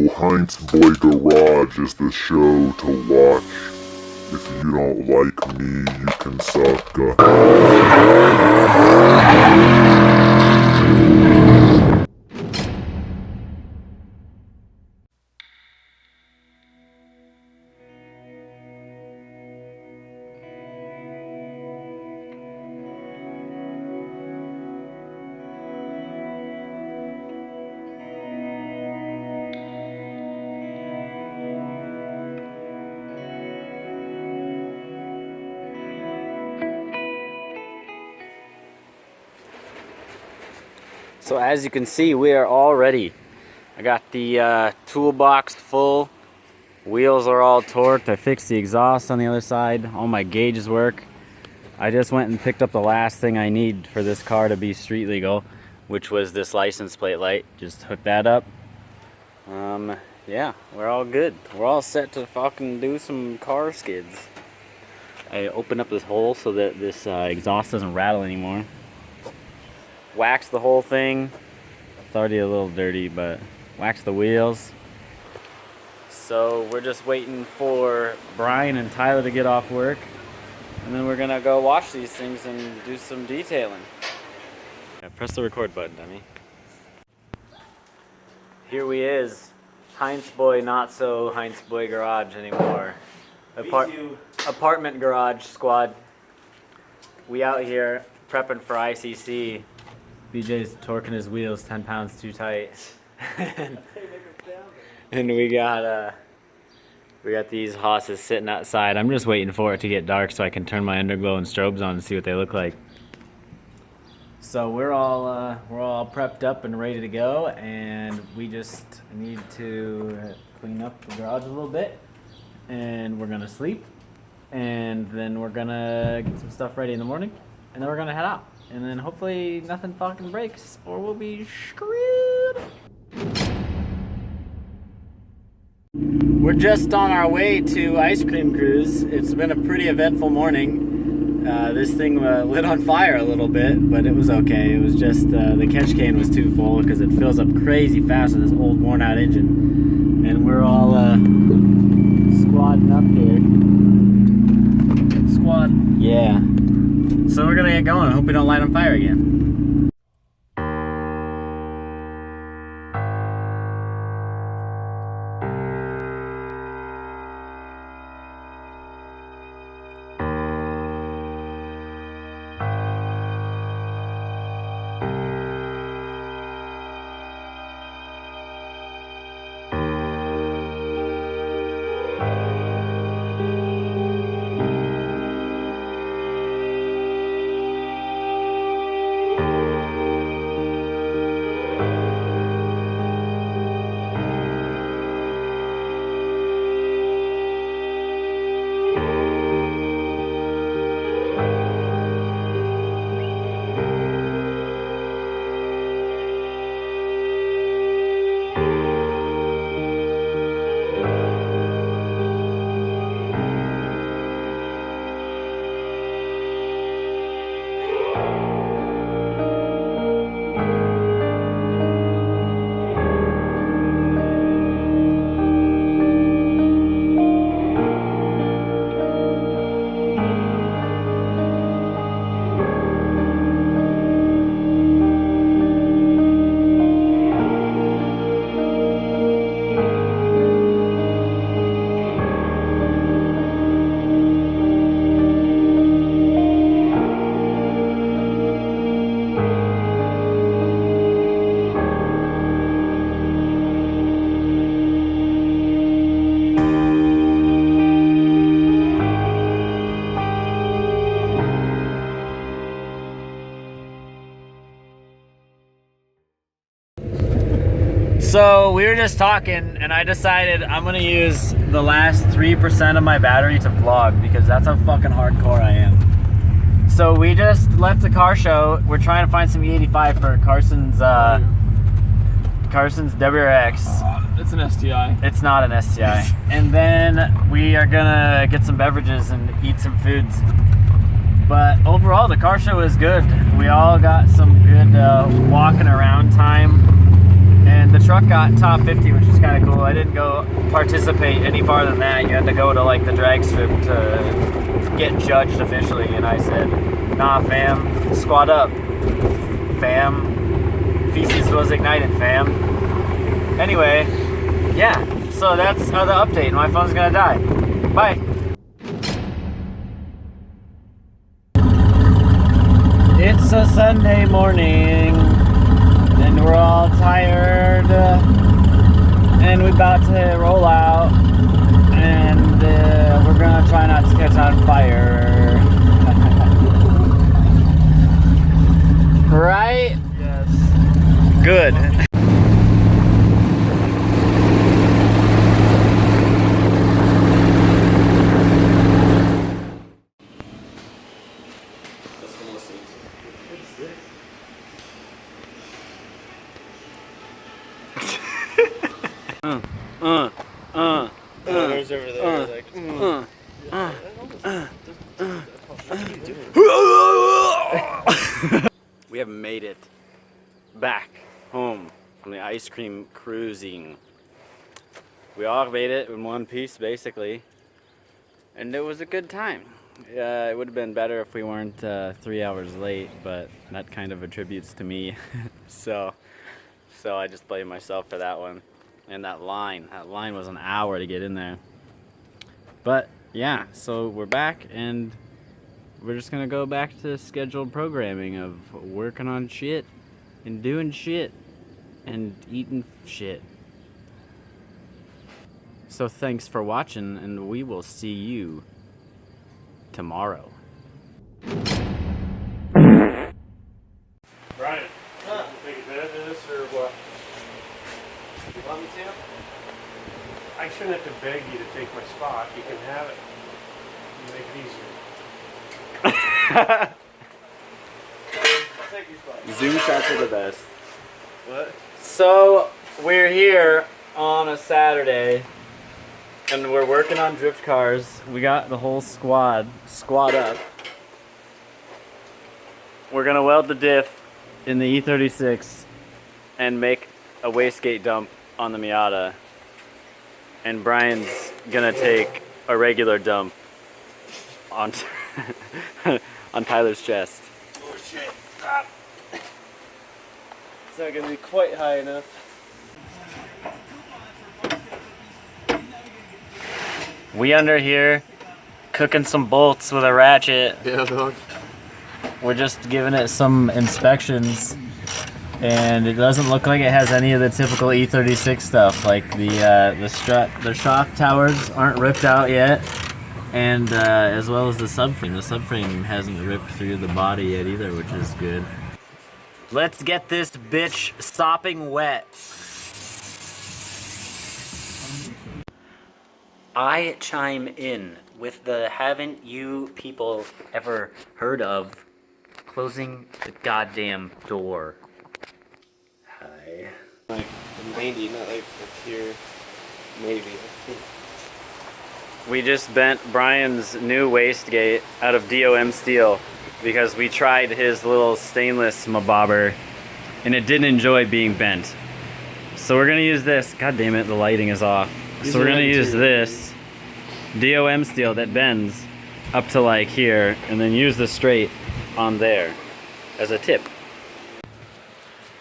Heintz Boy Garage is the show to watch. If you don't like me, you can suck. So as you can see, we are all ready. I got the toolbox full. Wheels are all torqued. I fixed the exhaust on the other side. All my gauges work. I just went and picked up the last thing I need for this car to be street legal, which was this license plate light. Just hooked that up. Yeah, we're all good. We're all set to fucking do some car skids. I opened up this hole so that this exhaust doesn't rattle anymore. Wax the whole thing. It's already a little dirty, but wax the wheels. So we're just waiting for Brian and Tyler to get off work, and then we're gonna go wash these things and do some detailing. Yeah, press the record button, dummy. Here we is. Heintz Boy, not so Heintz Boy Garage anymore. Apartment garage squad. We out here prepping for ICC. BJ's torquing his wheels 10 pounds too tight. And we got these hosses sitting outside. I'm just waiting for it to get dark so I can turn my underglow and strobes on and see what they look like. So we're all prepped up and ready to go, and we just need to clean up the garage a little bit, and we're gonna sleep, and then we're gonna get some stuff ready in the morning, and then we're gonna head out. And then hopefully nothing fucking breaks or we'll be screwed. We're just on our way to Ice Cream Cruise. It's been a pretty eventful morning. This thing lit on fire a little bit, but it was okay. It was just the catch can was too full because it fills up crazy fast with this old worn out engine. And we're all squadding up here. Squad. Yeah. So we're gonna get going. I hope we don't light on fire again. So we were just talking, and I decided I'm gonna use the last 3% of my battery to vlog because that's how fucking hardcore I am. So we just left the car show. We're trying to find some E85 for Carson's WRX. It's an STI. It's not an STI. And then we are gonna get some beverages and eat some foods. But overall, the car show is good. We all got some good walking around time. And the truck got top 50, which is kind of cool. I didn't go participate any farther than that. You had to go to like the drag strip to get judged officially. And I said, nah, fam, squat up, fam. Feces was ignited, fam. Anyway, yeah, so that's the update. My phone's gonna die. Bye. It's a Sunday morning, and we're all tired, and we're about to roll out, and we're gonna try not to catch on fire. Right? Yes. Good. There's over there, like, We have made it back home from the ice cream cruising. We all made it in one piece, basically, and it was a good time. It would have been better if we weren't 3 hours late, but that kind of attributes to me. so I just blame myself for that one. And that line was an hour to get in there. But yeah, so we're back, and we're just gonna go back to scheduled programming of working on shit and doing shit and eating shit. So thanks for watching, and we will see you tomorrow. Brian, take advantage of this or what? You want me to? I shouldn't have to beg you to take my spot. You can have it. You make it easier. I'll take your spot. Zoom shots are the best. What? So we're here on a Saturday, and we're working on drift cars. We got the whole squad up. We're gonna weld the diff in the E36 and make a wastegate dump on the Miata. And Brian's gonna take a regular dump on on Tyler's chest. Oh shit. Stop. It's not gonna be quite high enough. We under here cooking some bolts with a ratchet. Yeah, dog. We're just giving it some inspections, and it doesn't look like it has any of the typical E36 stuff. Like the shock towers aren't ripped out yet, and as well as the subframe. The subframe hasn't ripped through the body yet either, which is good. Let's get this bitch sopping wet. I chime in with the haven't you people ever heard of closing the goddamn door. Hi. Like 90, not like here. Maybe. We just bent Brian's new wastegate out of DOM steel because we tried his little stainless mabobber and it didn't enjoy being bent. So we're gonna use this. God damn it, the lighting is off. So we're gonna use this DOM steel that bends up to like here, and then use the straight on there as a tip.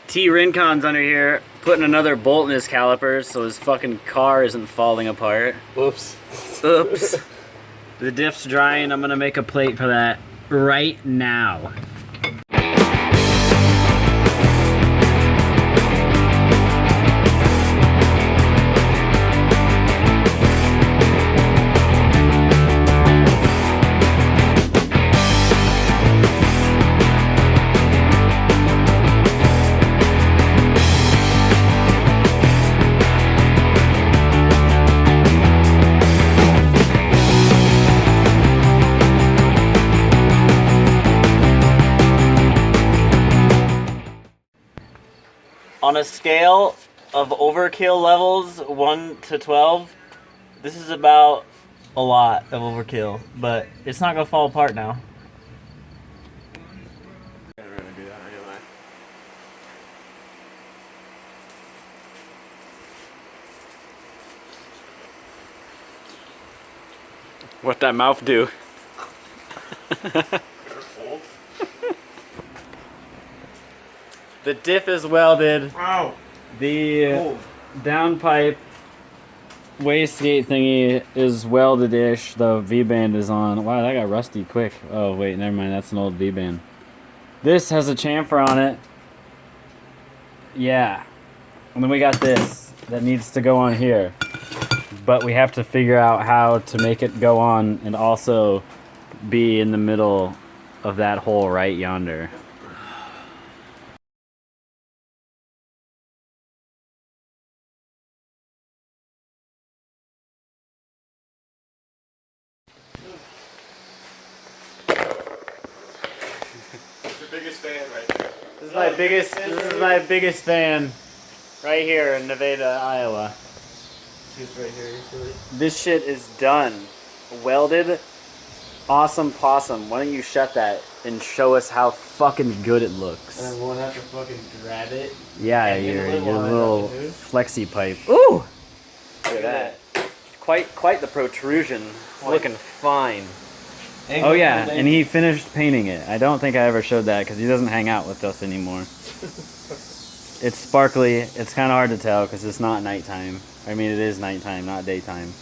T Rincon's under here putting another bolt in his calipers so his fucking car isn't falling apart. Whoops. Oops. The diff's drying. I'm gonna make a plate for that right now. On a scale of overkill levels 1 to 12, this is about a lot of overkill, but it's not gonna fall apart now. I'm gonna do that anyway. What that mouth do? Careful. The diff is welded. Wow. The Cool. downpipe wastegate thingy is welded-ish. The V-band is on. Wow, that got rusty quick. Oh, wait, never mind. That's an old V-band. This has a chamfer on it. Yeah. And then we got this that needs to go on here. But we have to figure out how to make it go on and also be in the middle of that hole right yonder. What's your biggest fan right there? This is my biggest fan right here in Nevada, Iowa. He's right here, you silly. This shit is done. Welded. Awesome possum. Why don't you shut that and show us how fucking good it looks? And we'll have to fucking grab it. Yeah, and your get a little little line up, dude. flexi pipe. Ooh! Look at that. Quite the protrusion. It's looking fine. Oh yeah, and he finished painting it. I don't think I ever showed that because he doesn't hang out with us anymore. It's sparkly. It's kind of hard to tell because it's not nighttime. I mean, it is nighttime, not daytime.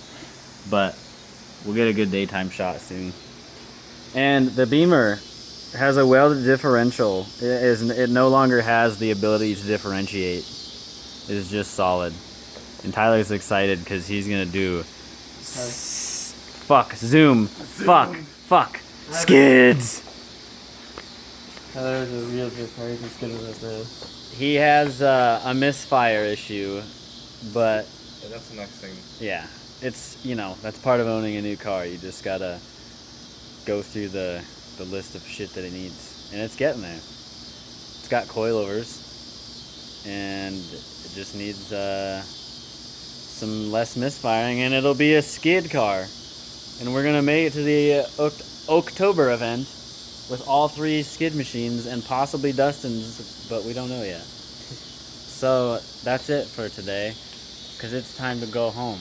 But we'll get a good daytime shot soon. And the Beamer has a welded differential. It no longer has the ability to differentiate. It is just solid. And Tyler's excited because he's gonna do zoom, fuck, skids. Tyler's a real good player. He's as good as us, man. He has a misfire issue, but Yeah, that's the next thing. yeah, it's, you know, that's part of owning a new car. You just gotta go through the list of shit that it needs, and it's getting there. It's got coilovers, and it just needs some less misfiring, and it'll be a skid car. And we're gonna make it to the October event with all 3 skid machines and possibly Dustin's, but we don't know yet. So that's it for today, because it's time to go home.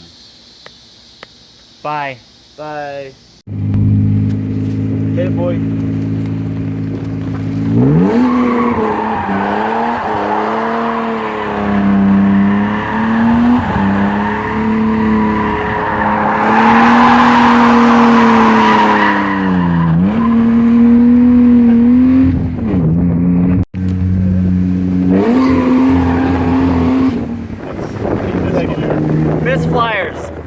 Bye. Bye. Hit it, boy. Miss Flyers.